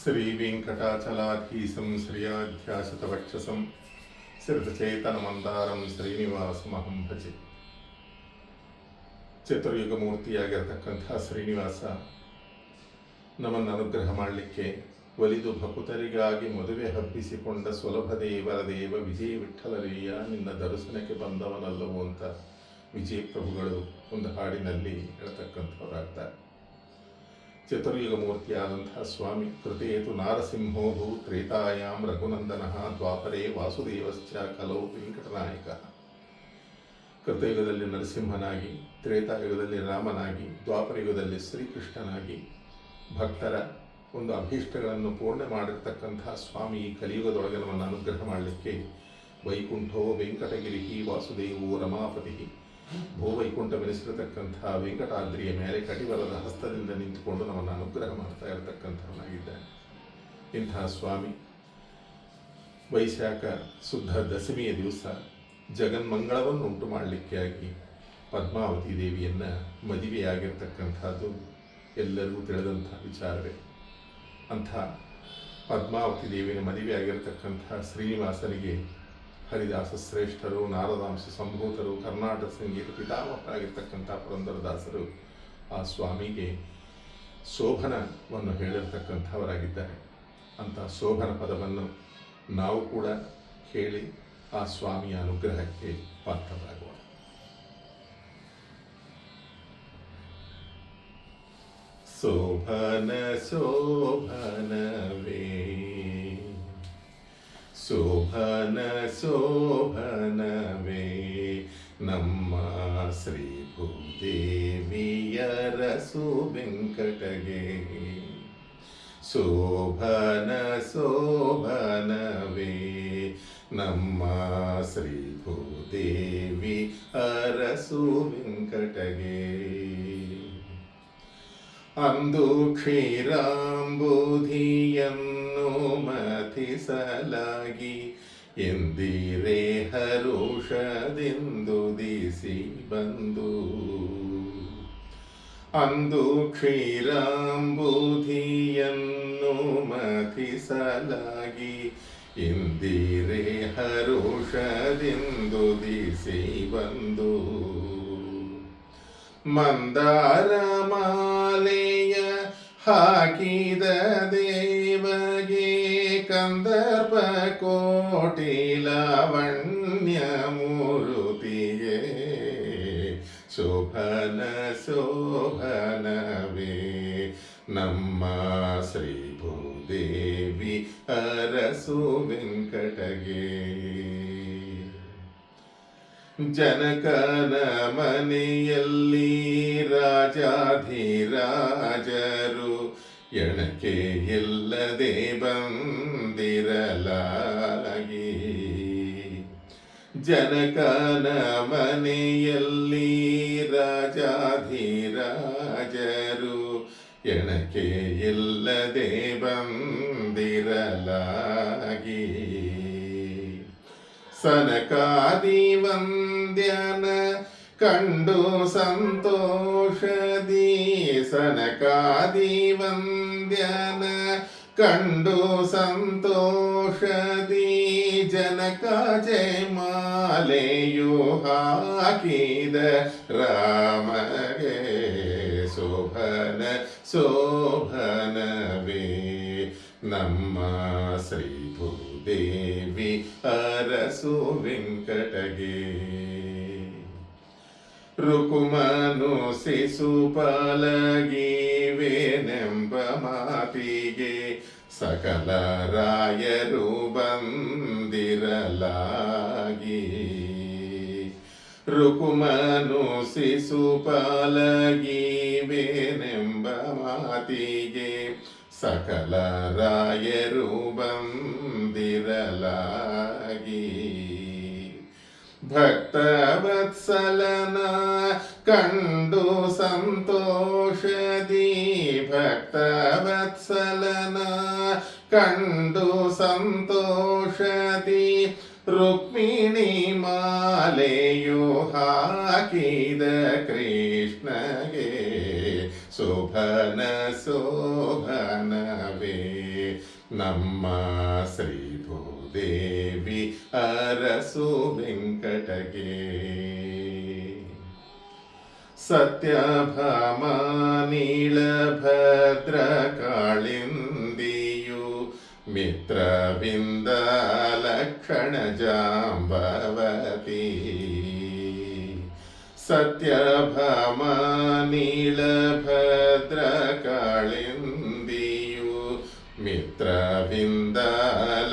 ಶ್ರೀವೆಂಕಟಾಚಲಾಧೀಶಂ ಶ್ರಿಯಾಧ್ಯಾಸತವಕ್ಷಸಂ ಸಿರತಚೇತನಮಂದಾರಂ ಶ್ರೀನಿವಾಸಮಹಂ ಭಜೆ. ಚತುರ್ಯುಗಮೂರ್ತಿಯಾಗಿರತಕ್ಕಂಥ ಶ್ರೀನಿವಾಸ ನಮ್ಮನ್ನು ಅನುಗ್ರಹ ಮಾಡಲಿಕ್ಕೆ ಒಲಿದು ಭಕುತರಿಗಾಗಿ ಮದುವೆ ಹಬ್ಬಿಸಿಕೊಂಡ ಸುಲಭ ದೇವರ ದೇವ ವಿಜಯ ವಿಠ್ಠಲರೇಯ ನಿನ್ನ ದರ್ಶನಕ್ಕೆ ಬಂದವನಲ್ಲವೋ ಅಂತ ವಿಜಯ ಪ್ರಭುಗಳು ಒಂದು ಹಾಡಿನಲ್ಲಿ ಹೇಳ್ತಕ್ಕಂಥವರಾಗ್ತಾರೆ. ಚತುರ್ಯುಗ ಮೂರ್ತಿಯಾದಂತಹ ಸ್ವಾಮಿ ಕೃತೇತು ನಾರಸಿಂಹೋಭು ತ್ರೇತಾಯಾಂ ರಘುನಂದನಃ ದ್ವಾಪರೇ ವಾಸುದೇವಶ್ಚ ಕಲೌ ವೆಂಕಟನಾಯಕ. ಕೃತಯುಗದಲ್ಲಿ ನರಸಿಂಹನಾಗಿ, ತ್ರೇತಾಯುಗದಲ್ಲಿ ರಾಮನಾಗಿ, ದ್ವಾಪರಯುಗದಲ್ಲಿ ಶ್ರೀಕೃಷ್ಣನಾಗಿ ಭಕ್ತರ ಒಂದು ಅಭೀಷ್ಟಗಳನ್ನು ಪೂರ್ಣ ಮಾಡಿರ್ತಕ್ಕಂತಹ ಸ್ವಾಮಿ ಈ ಕಲಿಯುಗದೊಳಗೆ ನಮ್ಮನ್ನು ಅನುಗ್ರಹ ಮಾಡಲಿಕ್ಕೆ ವೈಕುಂಠೋ ವೆಂಕಟಗಿರಿ ವಾಸುದೇವೋ ರಮಾಪತಿ ಭೂವೈಕುಂಠವೆನಿಸಿರತಕ್ಕಂತಹ ವೆಂಕಟಾದ್ರಿಯ ಮೇಲೆ ಕಟಿಬಲದ ಹಸ್ತದಿಂದ ನಿಂತುಕೊಂಡು ನಮ್ಮನ್ನು ಅನುಗ್ರಹ ಮಾಡ್ತಾ ಇರತಕ್ಕಂಥವನಾಗಿದ್ದಾನೆ. ಇಂತಹ ಸ್ವಾಮಿ ವೈಶಾಖ ಶುದ್ಧ ದಶಮಿಯ ದಿವಸ ಜಗನ್ಮಂಗಳವನ್ನು ಉಂಟು ಮಾಡಲಿಕ್ಕೆ ಆಗಿ ಪದ್ಮಾವತಿ ದೇವಿಯನ್ನು ಮದುವೆಯಾಗಿರ್ತಕ್ಕಂಥದ್ದು ಎಲ್ಲರಿಗೂ ತಿಳಿದಂಥ ವಿಚಾರವೇ. ಅಂಥ ಪದ್ಮಾವತಿ ದೇವಿಯ ಮದುವೆಯಾಗಿರ್ತಕ್ಕಂಥ ಶ್ರೀನಿವಾಸನಿಗೆ ಹರಿದಾಸ ಶ್ರೇಷ್ಠರು, ನಾರದಾಂಶ ಸಂಭೂತರು, ಕರ್ನಾಟಕ ಸಂಗೀತ ಪಿತಾಮಹರಾಗಿರ್ತಕ್ಕಂಥ ಪುರಂದರದಾಸರು ಆ ಸ್ವಾಮಿಗೆ ಶೋಭನವನ್ನು ಹೇಳಿರ್ತಕ್ಕಂಥವರಾಗಿದ್ದಾರೆ. ಅಂಥ ಶೋಭನ ಪದವನ್ನು ನಾವು ಕೂಡ ಹೇಳಿ ಆ ಸ್ವಾಮಿಯ ಅನುಗ್ರಹಕ್ಕೆ ಪಾತ್ರರಾಗುವ. ಶೋಭನ ಶೋಭನವೇ ಶೋಭನ ಶೋಭನವೇ ನಮ್ಮ ಶ್ರೀ ಭೂದೇವಿಯರ ಸುವೆಂಕಟಗೆ. ಶೋಭನ ಶೋಭನವೇ ನಮ್ಮ ಶ್ರೀ ಭೂದೇವಿ ಅರಸು ವೆಂಕಟಗೆ. ಅಂದು ಕ್ಷೀರಾಂಬುಧಿಯನ್ನು ಮಥಿಸಲಾಗಿ ಎಂದಿರೇ ಹರುಷದೆಂದು ದಿಸಿ ಬಂದು. ಅಂದು ಕ್ಷೀರಾಂಬುಧಿಯನ್ನು ಮಥಿಸಲಾಗಿ ಎಂದಿರೇ ಹರುಷದೆಂದು ದಿಸಿ ಬಂದು. ಮಂದಾರ ಮಾಲೆಯ ಹಾಕಿದ ದೇವಗೆ ಕಂದರ್ಪ ಕೋಟಿ ಲಾವಣ್ಯ ಮೂರುತಿಗೆ. ಶೋಭನ ಶೋಭನವೇ ನಮ್ಮ ಶ್ರೀ ಭೂದೇವಿ ಅರಸು ವೆಂಕಟಗೆ. ಜನಕನ ಮನೆಯಲ್ಲಿ ರಾಜಾಧಿರಾಜರು ಎಣಕೆ ಇಲ್ಲದೆ ಬಂದಿರಲಾಗಿ. ಜನಕನ ಮನೆಯಲ್ಲಿ ರಾಜಾಧಿರಾಜರು ಎಣಕೆ ಇಲ್ಲದೆ ಬಂದಿರಲಾಗಿ. ಸನಕಾದಿ ವಂದ್ಯನ ಕಂಡು ಸಂತೋಷದಿ, ಸನಕಾದಿ ವಂದ್ಯನ ಕಂಡು ಸಂತೋಷದಿ ಜನಕ ಜಯಮಾಲೆಯು ಹಾಕಿದ ರಾಮಗೆ. ಶೋಭನ ಶೋಭನವೇ ನಮ್ಮ ಶ್ರೀ ಭೂದೇವಿ ಅರಸು ವೆಂಕಟಗೆ. ರುಕುಮನು ಶಿಶುಪಾಲಗಿವೆನೆಂಬ ಮಾತಿಗೆ ಸಕಲ ರಾಯರು ಬಂದಿರಲಾಗಿ. ರುಕುಮನು ಶಿಶುಪಾಲಗಿವೆನೆಂಬ ಮಾತಿಗೆ ಸಕಲ ರಾಯರು ಬಂದಿರಲಾಗಿ. ಭಕ್ತವತ್ಸಲನ ಕಂಡು ಸಂತೋಷದಿ, ಭಕ್ತವತ್ಸಲನ ಕಂಡು ಸಂತೋಷದಿ ರುಕ್ಮಿಣಿ ಮಾಲೆಯು ಹಾಕಿದ ಕೃಷ್ಣಗೆ. ಶೋಭನ ಶೋಭನವೇ ನಮ್ಮ ಶ್ರೀ ಭೂದೇವಿ ಅರಸು ವೆಂಕಟಗೆ. ಸತ್ಯಭಾಮ ನೀಳಭದ್ರ ಕಾಳಿಂದಿಯು ಮಿತ್ರವಿಂದ ಲಕ್ಷಣ ಜಾಂಬವತಿ. ಸತ್ಯಭಾಮ ನೀಳಭದ್ರ ಕಾಳಿಂದಿಯು ಮಿತ್ರವಿಂದ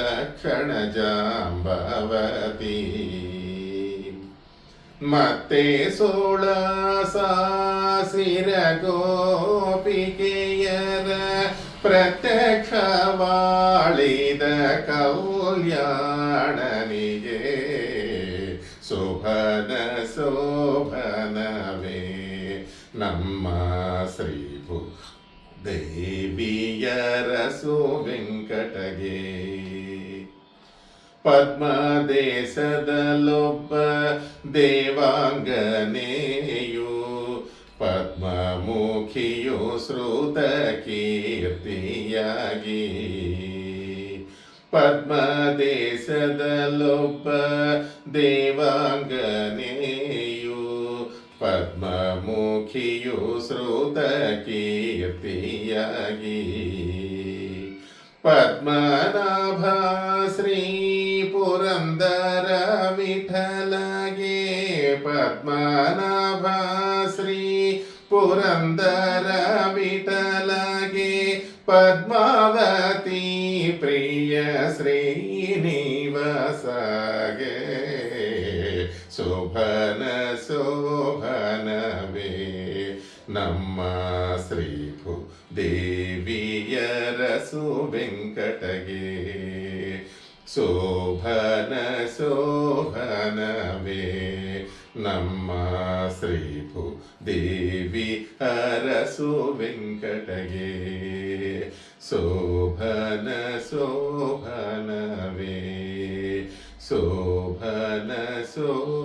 ಲಕ್ಷಣ ಜಾಂಬವತಿ. ಮತ್ತೆ 16 ಸಾಸಿರ ಗೋಪಿಕೆಯರ ಪ್ರತ್ಯಕ್ಷವಾಳಿದ ಕಲ್ಯಾಣನಿಗೆ ಶೋಭನ ಶೋಭನವೇ ನಮ್ಮ ಶ್ರೀ ಭೂದೇವಿಯರಸು ವೆಂಕಟಗೆ. ಪದ್ಮದೇಶದಲ್ಲೊಬ್ಬ ದೇವಾಂಗನೆಯು ಪದ್ಮಮುಖಿಯು ಶ್ರುತ ಕೀರ್ತಿಯಾಗಿ. ಪದ್ಮದೇಶದಲ್ಲೊಬ್ಬ ದೇವಾಂಗನೆಯು ಪದ್ಮಮುಖಿಯು ಶ್ರುತ ಕೀರ್ತಿಯಾಗಿ. ಪದ್ಮನಾಭ ಶ್ರೀ ಪುರಂದರ ವಿಠಲಗೆ. ಪದ್ಮನಾಭ ಶ್ರೀ ಪುರಂದರ ವಿಠಲಗೆ. ಪದ್ಮಾವತಿ ಪ್ರಿಯ ಶ್ರೀನಿವಾಸಗೆ ಶೋಭನ ಶೋಭನವೇ ನಮ್ಮ ಶ್ರೀ ಭೂದೇವಿಯರಸು ವೆಂಕಟಗೆ. ಶೋಭನ ಶೋಭನವೇ ನಮ್ಮ ಶ್ರೀ ಭೂದೇವಿ ಅರಸು ವೆಂಕಟಗೆ. ಶೋಭನ ಶೋಭನವೇ ಶೋಭನ ಶೋಭ